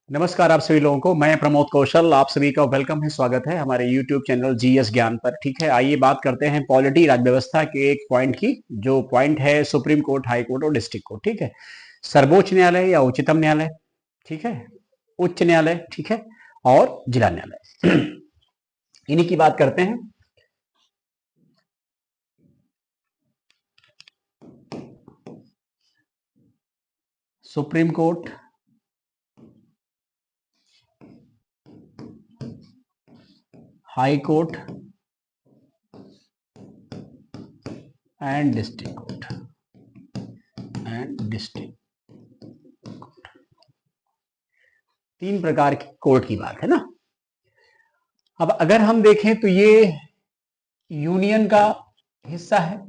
नमस्कार आप सभी लोगों को। मैं प्रमोद कौशल, आप सभी का वेलकम है, स्वागत है हमारे YouTube चैनल जीएस ज्ञान पर। ठीक है, आइए बात करते हैं पॉलिटी राज व्यवस्था के एक पॉइंट की, जो पॉइंट है सुप्रीम कोर्ट, हाई कोर्ट और डिस्ट्रिक्ट कोर्ट। ठीक है, सर्वोच्च न्यायालय या उच्चतम न्यायालय, ठीक है, उच्च न्यायालय, ठीक है, और जिला न्यायालय इन्हीं की बात करते हैं। Supreme court, high court and district court तीन प्रकार की कोर्ट की बात है ना। अब अगर हम देखें तो ये यूनियन का हिस्सा है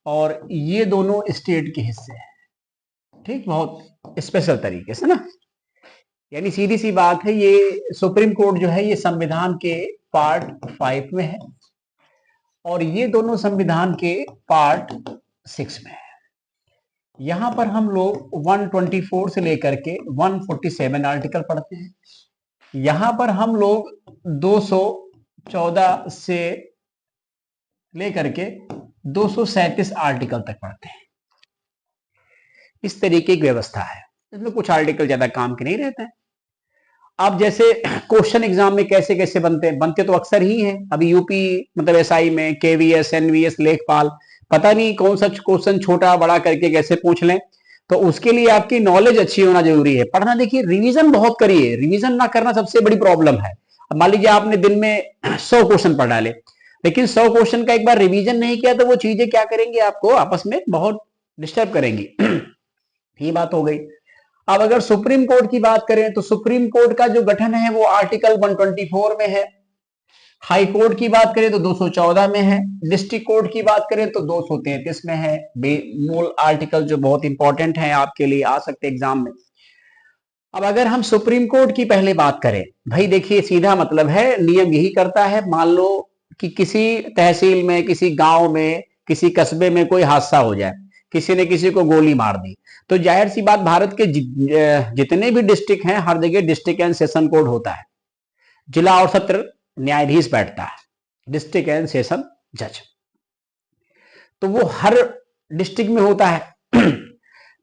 और ये दोनों स्टेट के हिस्से हैं। ठीक, बहुत स्पेशल तरीके से ना, यानी सीधी सी बात है, ये सुप्रीम कोर्ट जो है ये संविधान के पार्ट 5 में है और ये दोनों संविधान के पार्ट 6 में है। यहां पर हम लोग 124 से लेकर के 147 आर्टिकल पढ़ते हैं। यहां पर हम लोग 214 से लेकर के 237 आर्टिकल तक पढ़ते हैं। इस तरीके की व्यवस्था है, इसमें कुछ आर्टिकल ज्यादा काम के नहीं रहते हैं। अब जैसे क्वेश्चन एग्जाम में कैसे कैसे बनते तो अक्सर ही हैं। अभी यूपी मतलब एसआई में केवीएस, एनवीएस, लेखपाल, पता नहीं कौन सा क्वेश्चन छोटा बड़ा करके कैसे पूछ लें, तो उसके लिए आपकी नॉलेज अच्छी होना जरूरी है। पढ़ना, देखिए रिवीजन बहुत करिए, रिवीजन ना करना सबसे बड़ी प्रॉब्लम है। अब मान लीजिए आपने दिन में 100 क्वेश्चन पढ़ डाले, लेकिन 100 क्वेश्चन का एक बार रिवीजन नहीं किया तो वो चीजें क्या करेंगी, आपको आपस में बहुत डिस्टर्ब करेंगी ये बात हो गई। अब अगर सुप्रीम कोर्ट की बात करें तो सुप्रीम कोर्ट का जो गठन है वो आर्टिकल 124 में है। हाई कोर्ट की बात करें तो 214 में है। डिस्ट्रिक्ट कोर्ट की बात करें तो 233 में है। मूल आर्टिकल जो बहुत इंपॉर्टेंट है आपके लिए, आ सकते एग्जाम में। अब अगर हम सुप्रीम कोर्ट की पहले बात करें, भाई देखिए सीधा मतलब है, नियम यही करता है, मान लो कि किसी तहसील में, किसी गांव में, किसी कस्बे में कोई हादसा हो जाए, किसी ने किसी को गोली मार दी, तो जाहिर सी बात भारत के जितने भी डिस्ट्रिक्ट हैं हर जगह डिस्ट्रिक्ट एंड सेशन कोर्ट होता है। जिला और सत्र न्यायाधीश बैठता है, डिस्ट्रिक्ट एंड सेशन जज, तो वो हर डिस्ट्रिक्ट में होता है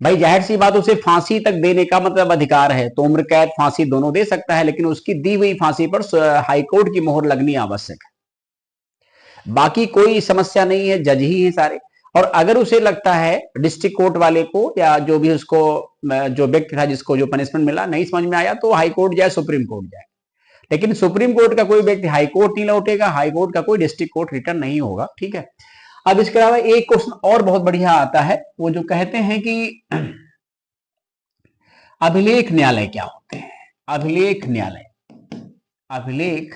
भाई जाहिर सी बात, उसे फांसी तक देने का मतलब अधिकार है, तो उम्र कैद फांसी दोनों दे सकता है, लेकिन उसकी दी हुई फांसी पर हाईकोर्ट की मोहर लगनी आवश्यक है। बाकी कोई समस्या नहीं है, जज ही है सारे। और अगर उसे लगता है डिस्ट्रिक्ट कोर्ट वाले को या जो भी उसको, जो व्यक्ति था जिसको जो पनिशमेंट मिला नहीं समझ में आया, तो हाई कोर्ट जाए, सुप्रीम कोर्ट जाए, लेकिन सुप्रीम कोर्ट का कोई व्यक्ति हाई कोर्ट नहीं लौटेगा, हाई कोर्ट का कोई डिस्ट्रिक्ट कोर्ट रिटर्न नहीं होगा। ठीक है, अब इसके अलावा एक क्वेश्चन और बहुत बढ़िया आता है, वो जो कहते हैं कि अभिलेख न्यायालय क्या होते हैं। अभिलेख न्यायालय, अभिलेख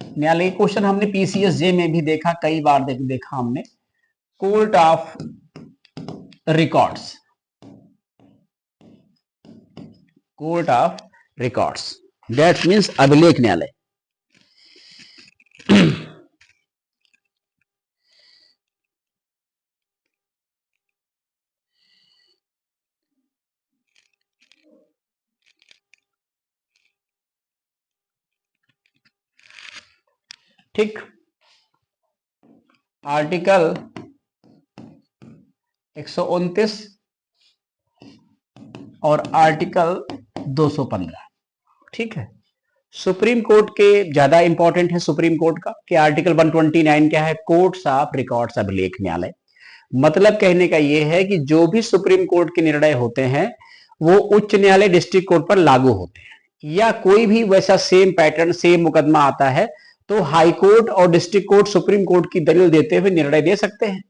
न्यायालय क्वेश्चन हमने पीसीएस जे में भी देखा, कई बार देखा हमने। Court of records, court of records, that means अभिलेख न्यायालय ठीक, आर्टिकल 129 और आर्टिकल 215। ठीक है, सुप्रीम कोर्ट के ज्यादा इंपॉर्टेंट है सुप्रीम कोर्ट का कि आर्टिकल 129 क्या है, कोर्ट्स ऑफ रिकॉर्ड्स, अभिलेख न्यायालय। मतलब कहने का यह है कि जो भी सुप्रीम कोर्ट के निर्णय होते हैं वो उच्च न्यायालय, डिस्ट्रिक्ट कोर्ट पर लागू होते हैं, या कोई भी वैसा सेम पैटर्न, सेम मुकदमा आता है तो हाई कोर्ट और डिस्ट्रिक्ट कोर्ट सुप्रीम कोर्ट की दलील देते हुए निर्णय दे सकते हैं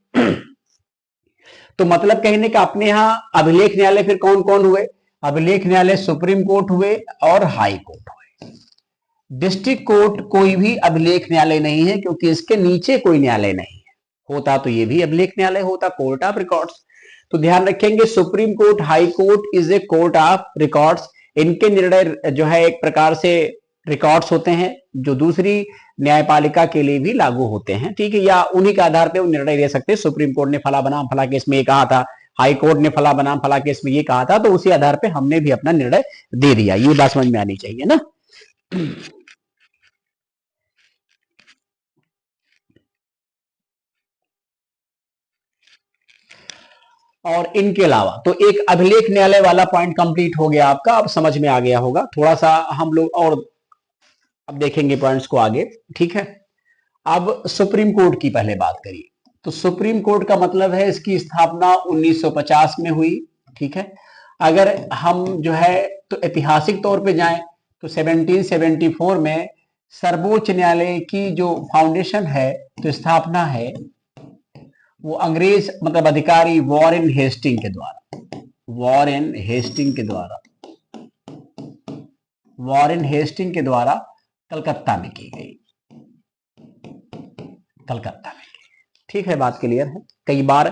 तो मतलब कहने का अपने यहां अभिलेख न्यायालय फिर कौन कौन हुए, अभिलेख न्यायालय सुप्रीम कोर्ट हुए और हाई कोर्ट हुए। डिस्ट्रिक्ट कोर्ट कोई भी अभिलेख न्यायालय नहीं है, क्योंकि इसके नीचे कोई न्यायालय नहीं है, होता तो ये भी अभिलेख न्यायालय होता, कोर्ट ऑफ रिकॉर्ड्स। तो ध्यान रखेंगे, supreme court, high court is a court of records. इनके निर्णय जो है एक प्रकार से रिकॉर्ड्स होते हैं जो दूसरी न्यायपालिका के लिए भी लागू होते हैं। ठीक है, या उन्हीं के आधार पर वो निर्णय दे सकते हैं। सुप्रीम कोर्ट ने फला बना फला केस में ये कहा था, हाई कोर्ट ने फला बनाम फला केस में ये कहा था, तो उसी आधार पे हमने भी अपना निर्णय दे दिया। ये बात समझ में आनी चाहिए ना। और इनके अलावा तो एक अभिलेख न्यायालय वाला पॉइंट कंप्लीट हो गया आपका, अब समझ में आ गया होगा। थोड़ा सा हम लोग और अब देखेंगे पॉइंट्स को आगे, ठीक है। अब सुप्रीम कोर्ट की पहले बात करिए। तो सुप्रीम कोर्ट का मतलब है इसकी स्थापना 1950 में हुई, ठीक है। अगर हम जो है तो ऐतिहासिक तौर पे जाएं तो 1774 में सर्वोच्च न्यायालय की जो फाउंडेशन है, तो स्थापना है, वो अंग्रेज मतलब अधिकारी वॉरेन हेस्टिंग के द्वारा, वॉरेन हेस्टिंग के द्वारा, वॉरेन हेस्टिंग के द्वारा कलकत्ता में की गई, कलकत्ता में। ठीक है, बात क्लियर है। कई बार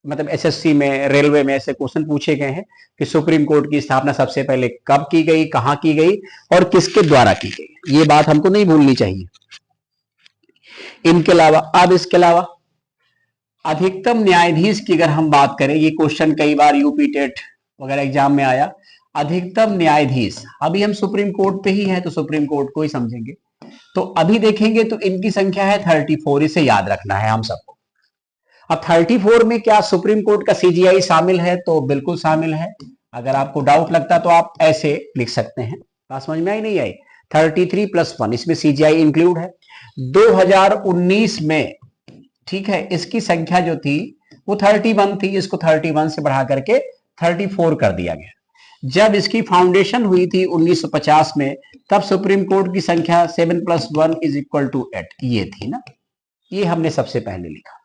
मतलब एसएससी में, रेलवे में ऐसे क्वेश्चन पूछे गए हैं कि सुप्रीम कोर्ट की स्थापना सबसे पहले कब की गई, कहां की गई और किसके द्वारा की गई। ये बात हमको नहीं भूलनी चाहिए। इनके अलावा अब इसके अलावा अधिकतम न्यायाधीश की अगर हम बात करें, ये क्वेश्चन कई बार यूपी टेट वगैरह एग्जाम में आया। अधिकतम न्यायाधीश, अभी हम सुप्रीम कोर्ट पे ही है तो सुप्रीम कोर्ट को ही समझेंगे। तो अभी देखेंगे तो इनकी संख्या है 34, इसे याद रखना है हम सबको। अब 34 में क्या सुप्रीम कोर्ट का सीजीआई शामिल है? तो बिल्कुल शामिल है। अगर आपको डाउट लगता तो आप ऐसे लिख सकते हैं। बात समझ में आई नहीं आई? 33 + 1, इसमें सीजीआई इंक्लूड है। 2019 में, ठीक है, इसकी संख्या जो थी वो 31 थी, इसको 31 से बढ़ा करके 34 कर दिया गया। जब इसकी फाउंडेशन हुई थी 1950 में, तब सुप्रीम कोर्ट की संख्या 7 + 1 = 8 ये थी ना। ये हमने सबसे पहले लिखा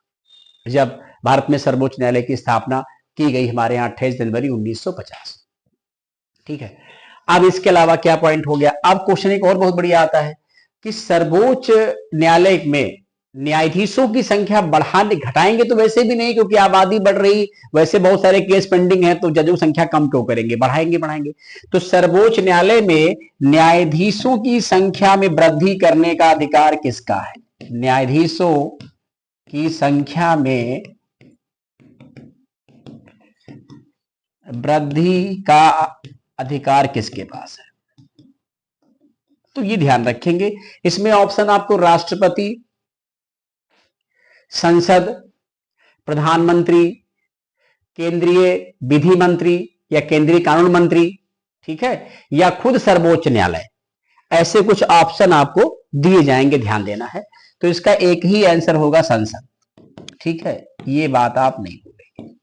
जब भारत में सर्वोच्च न्यायालय की स्थापना की गई हमारे यहाँ 28 जनवरी 1950। ठीक है, अब इसके अलावा क्या पॉइंट हो गया? अब क्वेश्चन एक और बहुत बढ़िया आता है कि सर्वोच्च न्यायालय में न्यायाधीशों की संख्या बढ़ाने घटाएंगे तो वैसे भी नहीं, क्योंकि आबादी बढ़ रही, वैसे बहुत सारे केस पेंडिंग है, तो जजों की संख्या कम क्यों करेंगे, बढ़ाएंगे। तो सर्वोच्च न्यायालय में न्यायाधीशों की संख्या में वृद्धि करने का अधिकार किसका है? न्यायाधीशों की संख्या में वृद्धि का अधिकार किसके पास है? तो ये ध्यान रखेंगे। इसमें ऑप्शन आपको राष्ट्रपति, संसद, प्रधानमंत्री, केंद्रीय विधि मंत्री या केंद्रीय कानून मंत्री, ठीक है, या खुद सर्वोच्च न्यायालय, ऐसे कुछ ऑप्शन आपको दिए जाएंगे, ध्यान देना है। तो इसका एक ही आंसर होगा संसद। ठीक है, ये बात आप नहीं भूलेंगे,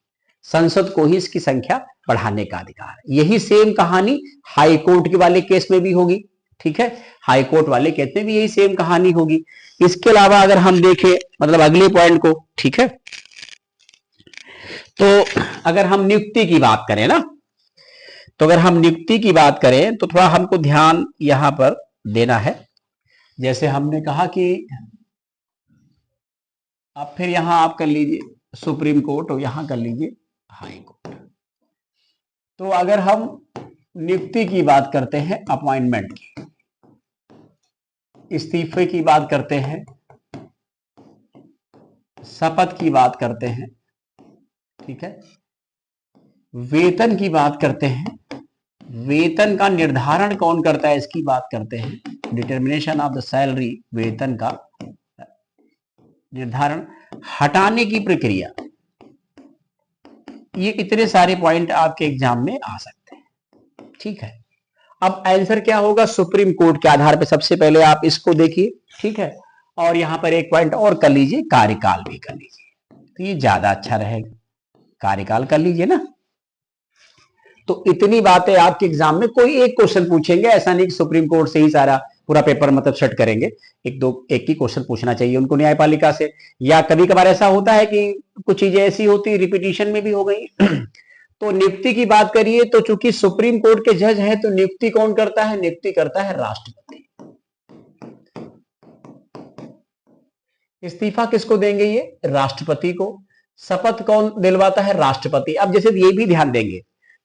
संसद को ही इसकी संख्या बढ़ाने का अधिकार है। यही सेम कहानी हाई कोर्ट के वाले केस में भी होगी। ठीक है, हाई कोर्ट वाले केस में भी यही सेम कहानी होगी। इसके अलावा अगर हम देखें मतलब अगले पॉइंट को, ठीक है, तो अगर हम नियुक्ति की बात करें ना, तो अगर हम नियुक्ति की बात करें तो थोड़ा हमको ध्यान यहां पर देना है। जैसे हमने कहा कि अब फिर यहां आप कर लीजिए सुप्रीम कोर्ट और यहां कर लीजिए हाई कोर्ट। तो अगर हम नियुक्ति की बात करते हैं, अपॉइंटमेंट की, इस्तीफे की बात करते हैं, शपथ की बात करते हैं, ठीक है, वेतन की बात करते हैं, वेतन का निर्धारण कौन करता है इसकी बात करते हैं, डिटर्मिनेशन ऑफ द सैलरी, वेतन का निर्धारण, हटाने की प्रक्रिया, ये इतने सारे पॉइंट आपके एग्जाम में आ सकते हैं। ठीक है, अब आंसर क्या होगा? सुप्रीम कोर्ट के आधार पर सबसे पहले आप इसको देखिए, ठीक है, और यहां पर एक पॉइंट और कर लीजिए, कार्यकाल भी कर लीजिए, तो ये ज्यादा अच्छा रहेगा। कार्यकाल कर लीजिए ना। तो इतनी बातें आपके एग्जाम में कोई एक क्वेश्चन पूछेंगे, ऐसा नहीं कि सुप्रीम कोर्ट से ही सारा पूरा पेपर मतलब सेट करेंगे। एक ही क्वेश्चन पूछना चाहिए उनको न्यायपालिका से, या कभी कभार ऐसा होता है कि कुछ चीजें ऐसी होती रिपीटिशन में भी हो गई। तो नियुक्ति की बात करिए तो चूंकि सुप्रीम कोर्ट के जज है तो नियुक्ति कौन करता है? नियुक्ति करता है राष्ट्रपति। इस्तीफा किसको देंगे? ये राष्ट्रपति को। शपथ कौन दिलवाता है? राष्ट्रपति। अब जैसे ये भी ध्यान देंगे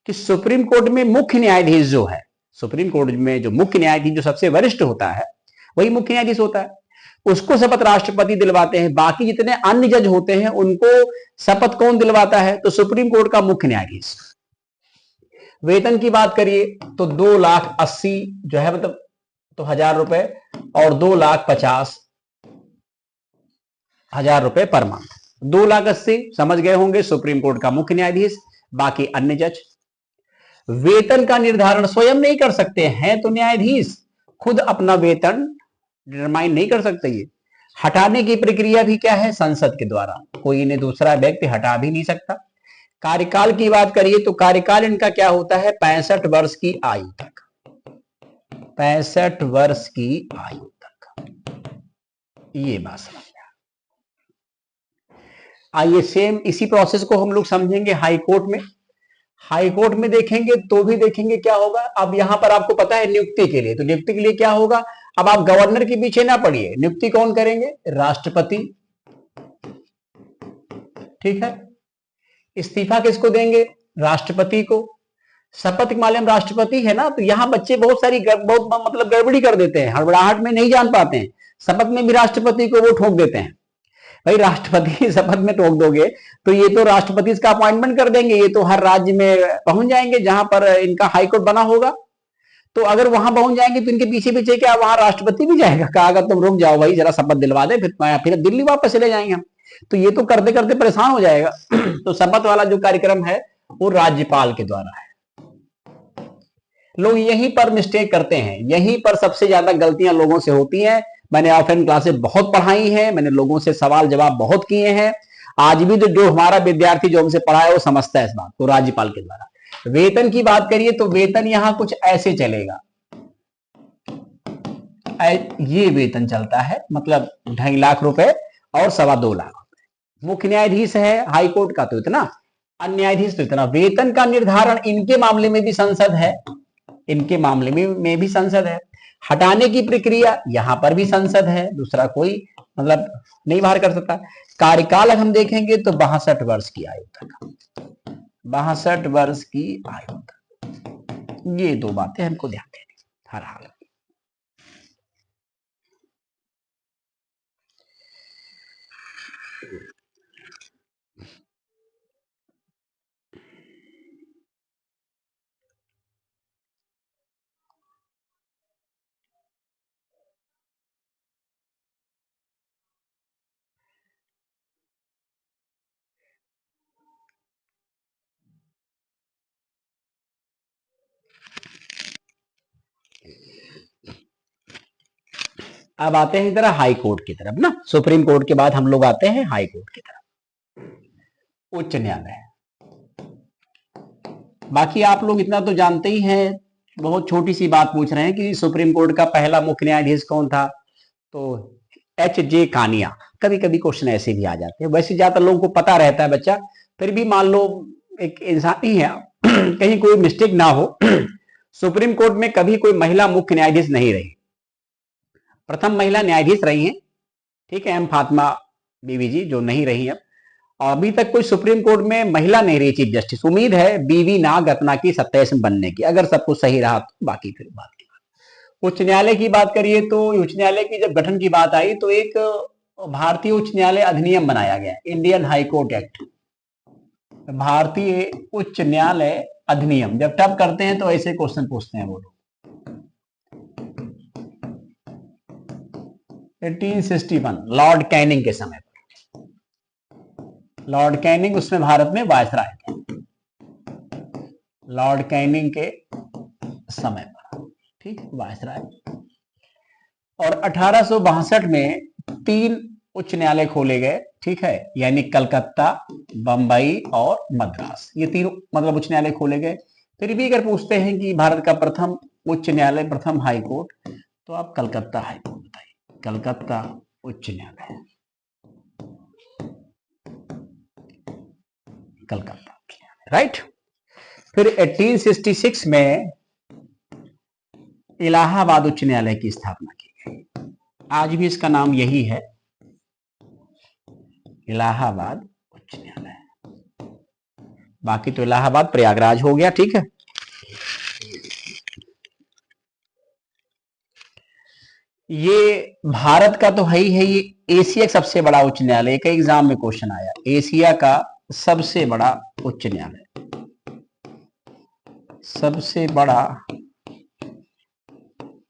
कि सुप्रीम कोर्ट में मुख्य न्यायाधीश जो है, सुप्रीम कोर्ट में जो मुख्य न्यायाधीश जो सबसे वरिष्ठ होता है वही मुख्य न्यायाधीश होता है। उसको शपथ राष्ट्रपति दिलवाते हैं। बाकी जितने अन्य जज होते हैं उनको शपथ कौन दिलवाता है? तो सुप्रीम कोर्ट का मुख्य न्यायाधीश। वेतन की बात करिए तो 2,80,000 जो है मतलब तो 1,000 रुपए और 2,50,000 रुपए पर मंथ। 2,80,000 समझ गए होंगे, सुप्रीम कोर्ट का मुख्य न्यायाधीश, बाकी अन्य जज। वेतन का निर्धारण स्वयं नहीं कर सकते हैं तो न्यायाधीश खुद अपना वेतन डिटरमाइन नहीं कर सकते। ये हटाने की प्रक्रिया भी क्या है? संसद के द्वारा। कोई इन्हें दूसरा व्यक्ति हटा भी नहीं सकता। कार्यकाल की बात करिए तो कार्यकाल इनका क्या होता है? 65 वर्ष की आयु तक। 65 वर्ष की आयु तक। ये बात समझ में। आइए सेम इसी प्रोसेस को हम लोग समझेंगे हाई कोर्ट में। हाई कोर्ट में देखेंगे तो भी देखेंगे क्या होगा। अब यहां पर आपको पता है नियुक्ति के लिए, तो नियुक्ति के लिए क्या होगा? अब आप गवर्नर के पीछे ना पड़िए, नियुक्ति कौन करेंगे? राष्ट्रपति। ठीक है, इस्तीफा किसको देंगे? राष्ट्रपति को। शपथ के माध्यम राष्ट्रपति है ना, तो यहां बच्चे बहुत सारी बहुत मतलब गड़बड़ी कर देते हैं, हड़बड़ाहट में नहीं जान पाते हैं। शपथ में भी राष्ट्रपति को वो ठोक देते हैं। भाई राष्ट्रपति शपथ में ठोक दोगे तो ये तो राष्ट्रपति इसका अपॉइंटमेंट कर देंगे, ये तो हर राज्य में पहुंच जाएंगे जहां पर इनका हाईकोर्ट बना होगा। तो अगर वहां पहुंच जाएंगे तो इनके पीछे पीछे क्या वहां राष्ट्रपति भी जाएगा? कहा अगर तुम रुक जाओ भाई, जरा शपथ दिलवा दे, फिर दिल्ली वापस चले जाएंगे हम। तो ये तो करते करते परेशान हो जाएगा। तो शपथ वाला जो कार्यक्रम है वो राज्यपाल के द्वारा है। लोग यहीं पर मिस्टेक करते हैं, यहीं पर सबसे ज्यादा गलतियां लोगों से होती हैं। मैंने ऑफलाइन क्लासेस बहुत पढ़ाई हैं, मैंने लोगों से सवाल जवाब बहुत किए हैं। आज भी जो हमारा विद्यार्थी जो हमसे पढ़ा है वो समझता है इस बात को, राज्यपाल के द्वारा। वेतन की बात करिए तो वेतन यहां कुछ ऐसे चलेगा। ये वेतन चलता है, मतलब 2.5 लाख रुपए और 2.25 लाख रुपए। मुख्य न्यायाधीश है हाई कोर्ट का तो इतना, अन्य न्यायाधीश तो इतना। वेतन का निर्धारण इनके मामले में भी संसद है, इनके मामले में भी संसद है। हटाने की प्रक्रिया यहां पर भी संसद है, दूसरा कोई मतलब नहीं बाहर कर सकता। कार्यकाल हम देखेंगे तो 62 वर्ष की आयु तक। 62 वर्ष की आयु तक। ये दो बातें हमको ध्यान देनी हर हाल में। अब आते हैं जरा हाई कोर्ट की तरफ ना। सुप्रीम कोर्ट के बाद हम लोग आते हैं हाई कोर्ट की तरफ, उच्च न्यायालय। बाकी आप लोग इतना तो जानते ही हैं, बहुत छोटी सी बात पूछ रहे हैं कि सुप्रीम कोर्ट का पहला मुख्य न्यायाधीश कौन था? तो H.J. कानिया। कभी कभी क्वेश्चन ऐसे भी आ जाते हैं, वैसे ज्यादातर लोगों को पता रहता है बच्चा, फिर भी मान लो एक इंसान ही है कहीं कोई मिस्टेक ना हो। सुप्रीम कोर्ट में कभी कोई महिला मुख्य न्यायाधीश नहीं रही, प्रथम महिला न्यायाधीश रही हैं, ठीक है, एम फातिमा बीवी जी, जो नहीं रही अब। अभी तक कोई सुप्रीम कोर्ट में महिला नहीं रही चीफ जस्टिस। उम्मीद है बीवी नाग रत्ना की 27 में बनने की, अगर सब कुछ सही रहा तो बाकी फिर बात की। उच्च न्यायालय की बात करिए तो उच्च न्यायालय की जब गठन की बात आई तो एक भारतीय उच्च न्यायालय अधिनियम बनाया गया, इंडियन हाई कोर्ट एक्ट। भारतीय उच्च न्यायालय अधिनियम जब टप करते हैं तो ऐसे क्वेश्चन पूछते हैं वो लोग। 1861 लॉर्ड कैनिंग के समय पर, लॉर्ड कैनिंग उसमें भारत में वायसराय थे, लॉर्ड कैनिंग के समय पर, ठीक, वायसराय। और 1862 में 3 उच्च न्यायालय खोले गए, ठीक है, यानी कलकत्ता, बंबई और मद्रास, ये 3 मतलब उच्च न्यायालय खोले गए। फिर भी अगर पूछते हैं कि भारत का प्रथम उच्च न्यायालय, प्रथम हाई कोर्ट, तो आप कलकत्ता हाई कोर्ट बताइए, कलकत्ता उच्च न्यायालय, कलकत्ता, राइट। फिर 1866 में इलाहाबाद उच्च न्यायालय की स्थापना की गई, आज भी इसका नाम यही है, इलाहाबाद उच्च न्यायालय। बाकी तो इलाहाबाद प्रयागराज हो गया, ठीक है। ये भारत का तो है ही है, ये एशिया का सबसे बड़ा उच्च न्यायालय, एक एग्जाम में क्वेश्चन आया, एशिया का सबसे बड़ा उच्च न्यायालय, सबसे बड़ा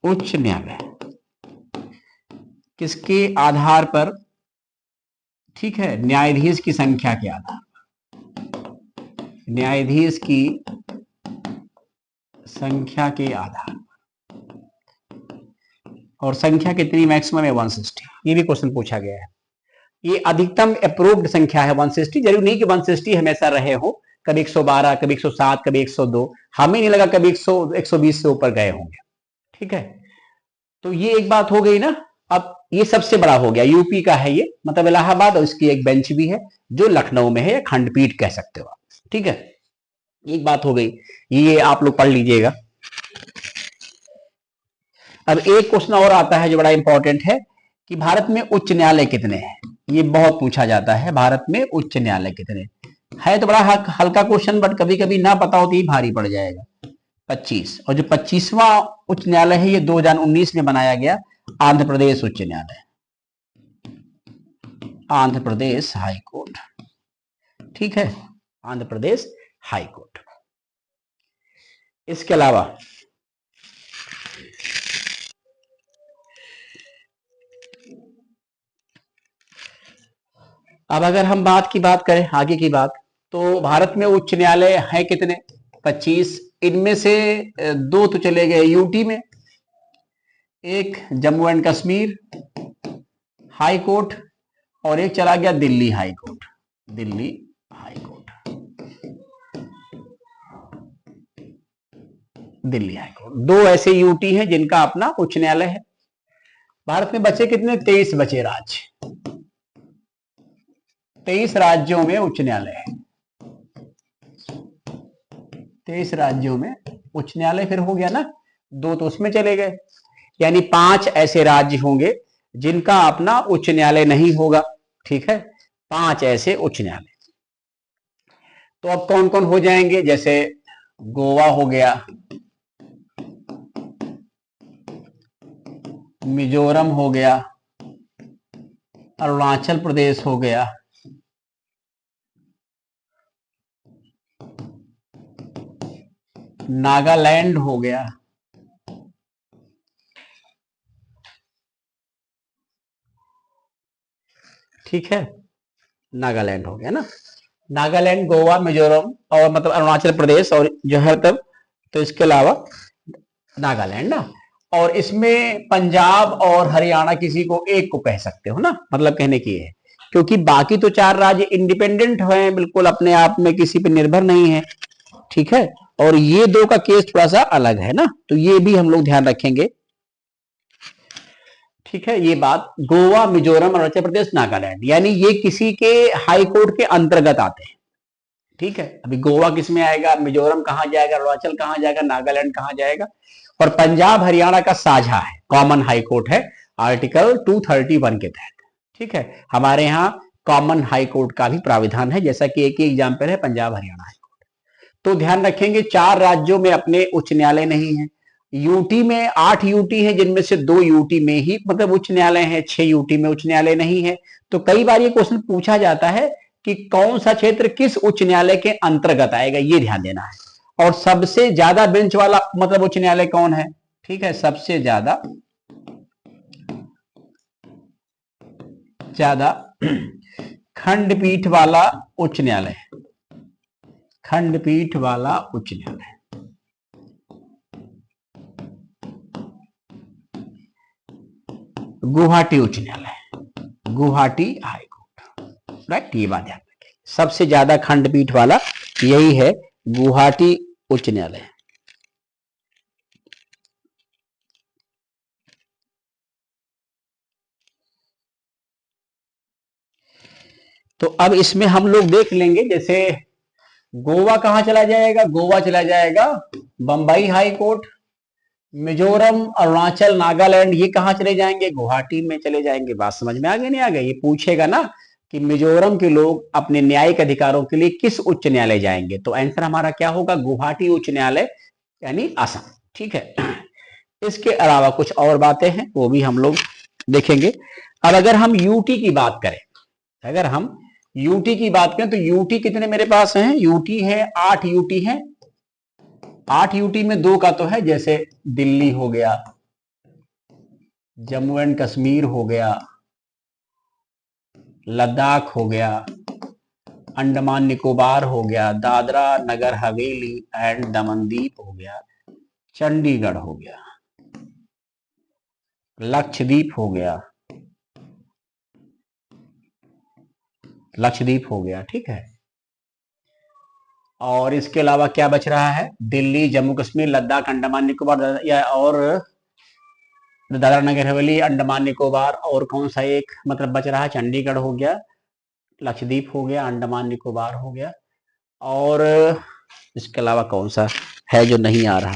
उच्च न्यायालय किसके आधार पर? ठीक है, न्यायाधीश की संख्या के आधार, न्यायाधीश की संख्या के आधार, और संख्या कितनी मैक्सिमम है? 160। ये भी क्वेश्चन पूछा गया है। ये अधिकतम अप्रूव्ड संख्या है 160, जरूरी नहीं कि 160 हमेशा रहे हो, कभी 112, कभी 107, कभी 102, हमें नहीं लगा कभी 100 120 से ऊपर गए होंगे। ठीक है, तो ये एक बात हो गई ना। अब ये सबसे बड़ा हो गया, यूपी का है ये, मतलब इलाहाबाद, और इसकी एक बेंच भी है जो लखनऊ में है, या खंडपीठ कह सकते हो आप। ठीक है, एक बात हो गई, ये आप लोग पढ़ लीजिएगा। अब एक क्वेश्चन और आता है जो बड़ा इंपॉर्टेंट है कि भारत में उच्च न्यायालय कितने हैं? ये बहुत पूछा जाता है, भारत में उच्च न्यायालय कितने है? तो बड़ा हल्का क्वेश्चन, बट कभी कभी ना पता हो तो ये भारी पड़ जाएगा। 25, और जो 25वां उच्च न्यायालय है ये 2019 में बनाया गया, आंध्र प्रदेश उच्च न्यायालय, आंध्र प्रदेश हाई कोर्ट। ठीक है, आंध्र प्रदेश हाई कोर्ट। इसके अलावा अब अगर हम बात करें आगे की बात, तो भारत में उच्च न्यायालय है कितने? 25। इनमें से दो तो चले गए यूटी में, एक Jammu and Kashmir high court, और एक चला गया Delhi high court, Delhi high court, Delhi high court. दो ऐसे यूटी हैं जिनका अपना उच्च न्यायालय है। भारत में बचे कितने? 23 बचे राज्य, 23 राज्यों में उच्च न्यायालय है, 23 राज्यों में उच्च न्यायालय। फिर हो गया ना, दो तो उसमें चले गए, यानी 5 ऐसे राज्य होंगे जिनका अपना उच्च न्यायालय नहीं होगा। ठीक है, 5 ऐसे उच्च न्यायालय। तो अब कौन कौन हो जाएंगे? जैसे गोवा हो गया, मिजोरम हो गया, अरुणाचल प्रदेश हो गया, नागालैंड हो गया, ठीक है, नागालैंड हो गया ना, नागालैंड, गोवा, मिजोरम, और मतलब अरुणाचल प्रदेश, और जो है तब, तो इसके अलावा नागालैंड ना, और इसमें पंजाब और हरियाणा किसी को एक को कह सकते हो ना, मतलब कहने की है, क्योंकि बाकी तो 4 राज्य इंडिपेंडेंट हैं, बिल्कुल अपने आप में किसी पे निर्भर नहीं है। ठीक है, और ये दो का केस थोड़ा सा अलग है ना, तो ये भी हम लोग ध्यान रखेंगे। ठीक है, ये बात, गोवा, मिजोरम, अरुणाचल प्रदेश, नागालैंड, यानी ये किसी के हाई कोर्ट के अंतर्गत आते हैं। ठीक है, अभी गोवा किस में आएगा, मिजोरम कहां जाएगा, अरुणाचल कहां जाएगा, नागालैंड कहां जाएगा, और पंजाब हरियाणा का साझा है, कॉमन हाई कोर्ट है, आर्टिकल 231 के तहत। ठीक है, हमारे यहाँ कॉमन हाई कोर्ट का भी प्राविधान है, जैसा कि एक ही एग्जाम्पल है पंजाब हरियाणा हाई कोर्ट। तो ध्यान रखेंगे 4 राज्यों में अपने उच्च न्यायालय नहीं है, यूटी में 8 यूटी है, जिनमें से 2 यूटी में ही मतलब उच्च न्यायालय है, 6 यूटी में उच्च न्यायालय नहीं है। तो कई बार ये क्वेश्चन पूछा जाता है कि कौन सा क्षेत्र किस उच्च न्यायालय के अंतर्गत आएगा, ये ध्यान देना है। और सबसे ज्यादा बेंच वाला मतलब उच्च न्यायालय कौन है? ठीक है, सबसे ज्यादा खंडपीठ वाला उच्च न्यायालय, खंडपीठ वाला उच्च न्यायालय, गुवाहाटी उच्च न्यायालय, गुवाहाटी हाई कोर्ट। राइट, ये बात ध्यान रखें, सबसे ज्यादा खंडपीठ वाला यही है, गुवाहाटी उच्च न्यायालय। तो अब इसमें हम लोग देख लेंगे, जैसे गोवा कहां चला जाएगा, गोवा चला जाएगा बंबई हाई कोर्ट, मिजोरम, अरुणाचल, नागालैंड ये कहां चले जाएंगे, गुवाहाटी में चले जाएंगे। बात समझ में आ गई नहीं आ गई? ये पूछेगा ना कि मिजोरम के लोग अपने न्यायिक अधिकारों के लिए किस उच्च न्यायालय जाएंगे, तो आंसर हमारा क्या होगा, गुवाहाटी उच्च न्यायालय, यानी असम। ठीक है, इसके अलावा कुछ और बातें हैं वो भी हम लोग देखेंगे। अब अगर हम यूटी की बात करें, अगर हम यूटी की बात करें तो यूटी कितने मेरे पास हैं? यूटी है 8 यूटी है। 8 यूटी में 2 का तो है, जैसे दिल्ली हो गया, जम्मू एंड कश्मीर हो गया, लद्दाख हो गया, अंडमान निकोबार हो गया, दादरा नगर हवेली एंड दमन दीप हो गया, चंडीगढ़ हो गया, लक्षद्वीप हो गया, लक्षद्वीप हो गया, ठीक है। और इसके अलावा क्या बच रहा है? दिल्ली, जम्मू कश्मीर, लद्दाख, अंडमान निकोबार या और दादरा नगर हवेली, अंडमान निकोबार, और कौन सा एक मतलब बच रहा है? चंडीगढ़ हो गया, लक्षद्वीप हो गया, अंडमान निकोबार हो गया, और इसके अलावा कौन सा है जो नहीं आ रहा?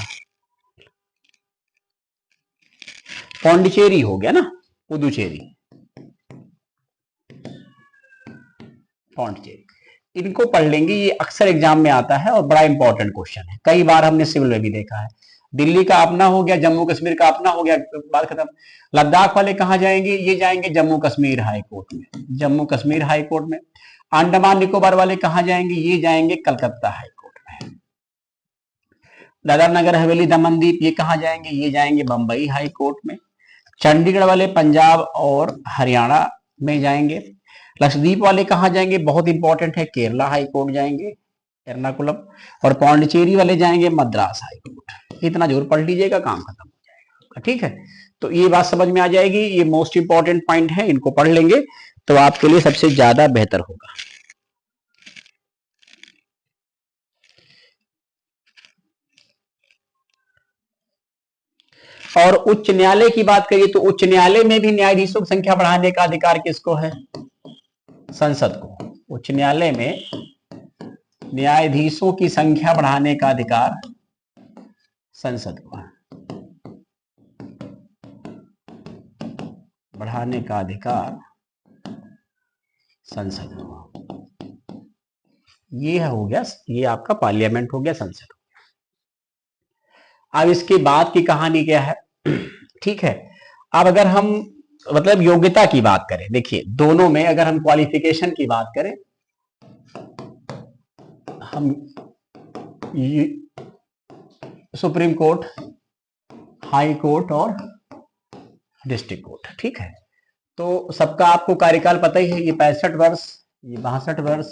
पौंडीचेरी हो गया ना, पुदुचेरी, पौंडीचेरी। इनको पढ़ लेंगे, ये अक्सर एग्जाम में आता है और बड़ा इंपॉर्टेंट क्वेश्चन है, कई बार हमने सिविल में भी देखा है। दिल्ली का अपना हो गया, जम्मू कश्मीर का अपना हो गया, बात खत्म। लद्दाख वाले कहाँ जाएंगे? ये जाएंगे जम्मू कश्मीर हाई कोर्ट में, जम्मू कश्मीर हाई कोर्ट में। अंडमान निकोबार वाले कहाँ जाएंगे? ये जाएंगे कलकत्ता हाई कोर्ट में। दादरा नगर हवेली दमन दीप ये कहाँ जाएंगे? ये जाएंगे बंबई हाई कोर्ट में। चंडीगढ़ वाले पंजाब और हरियाणा में जाएंगे। लक्षद्वीप वाले कहाँ जाएंगे? बहुत इंपॉर्टेंट है, केरला हाई कोर्ट जाएंगे, एर्नाकुलम। और पौंडीचेरी वाले जाएंगे मद्रास हाई कोर्ट। इतना जोर पढ़ लीजिएगा, काम खत्म हो जाएगा, ठीक है। तो ये बात समझ में आ जाएगी, ये मोस्ट इंपॉर्टेंट पॉइंट है, इनको पढ़ लेंगे तो आपके लिए सबसे ज्यादा बेहतर होगा। और उच्च न्यायालय की बात करिए तो उच्च न्यायालय में भी न्यायाधीशों की संख्या बढ़ाने का अधिकार किसको है? संसद को। उच्च न्यायालय में न्यायाधीशों की संख्या बढ़ाने का अधिकार संसद को है, बढ़ाने का अधिकार संसद को। ये हो गया, ये आपका पार्लियामेंट हो गया, संसद हो गया। अब इसके बाद की कहानी क्या है? ठीक है, अब अगर हम मतलब योग्यता की बात करें, देखिए दोनों में अगर हम क्वालिफिकेशन की बात करें, हम सुप्रीम कोर्ट, हाई कोर्ट और डिस्ट्रिक्ट कोर्ट, ठीक है। तो सबका आपको कार्यकाल पता ही है, ये 65 वर्ष, ये 62 वर्ष,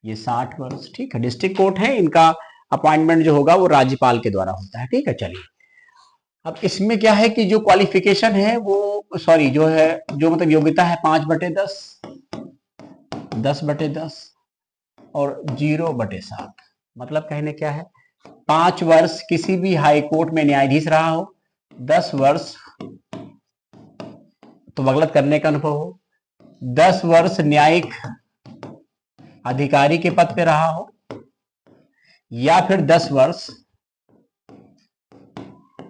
ये 60 वर्ष, ठीक है। डिस्ट्रिक्ट कोर्ट है, इनका अपॉइंटमेंट जो होगा वो राज्यपाल के द्वारा होता है, ठीक है। चलिए, अब इसमें क्या है कि जो क्वालिफिकेशन है वो सॉरी जो है, जो मतलब योग्यता है 5/10, 10/10 और 0/7। मतलब कहने क्या है? 5 वर्ष किसी भी हाई कोर्ट में न्यायाधीश रहा हो, 10 वर्ष तो वकालत करने का अनुभव हो, 10 वर्ष न्यायिक अधिकारी के पद पे रहा हो, या फिर 10 वर्ष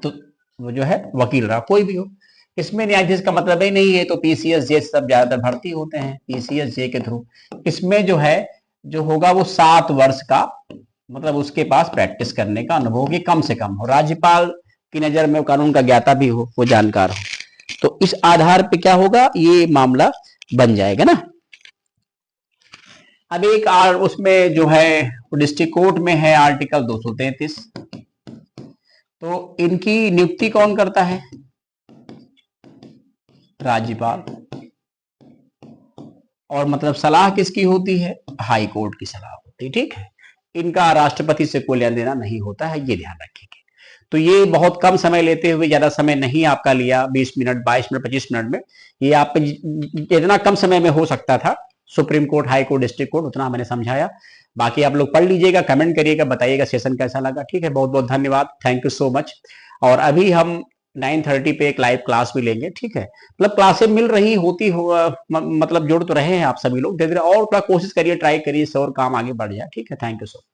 तो वो जो है वकील रहा, कोई भी हो। इसमें न्यायाधीश का मतलब ही नहीं है, तो पीसीएस जे सब ज्यादातर भर्ती होते हैं पीसीएस जे के थ्रू। इसमें जो है जो होगा वो 7 वर्ष का, मतलब उसके पास प्रैक्टिस करने का अनुभव होगी, कम से कम हो, राज्यपाल की नजर में कानून का ज्ञाता भी हो, वो जानकार हो। तो इस आधार पे क्या होगा, ये मामला बन जाएगा ना। अब एक उसमें जो है डिस्ट्रिक्ट कोर्ट में है आर्टिकल 233, तो इनकी नियुक्ति कौन करता है? राज्यपाल। और मतलब सलाह किसकी होती है? हाई कोर्ट की सलाह होती है, ठीक है। इनका राष्ट्रपति से कोई लेना देना नहीं होता है, ये ध्यान रखेंगे। तो ये बहुत कम समय लेते हुए, ज्यादा समय नहीं आपका लिया, 20 मिनट 22 मिनट 25 मिनट में, ये आप इतना कम समय में हो सकता था। Supreme court, high court, district court, उतना मैंने समझाया। बाकी आप लोग पढ़ लीजिएगा, कमेंट करिएगा, बताइएगा सेशन कैसा लगा, ठीक है। बहुत बहुत धन्यवाद, थैंक यू सो मच। और अभी हम 9:30 पे एक लाइव क्लास भी लेंगे, ठीक है। मतलब क्लासें मिल रही होती हो, मतलब जुड़ तो रहे हैं आप सभी लोग, धीरे धीरे और थोड़ा कोशिश करिए, ट्राई करिए, इससे और काम आगे बढ़ जाए, ठीक है। Thank you so much.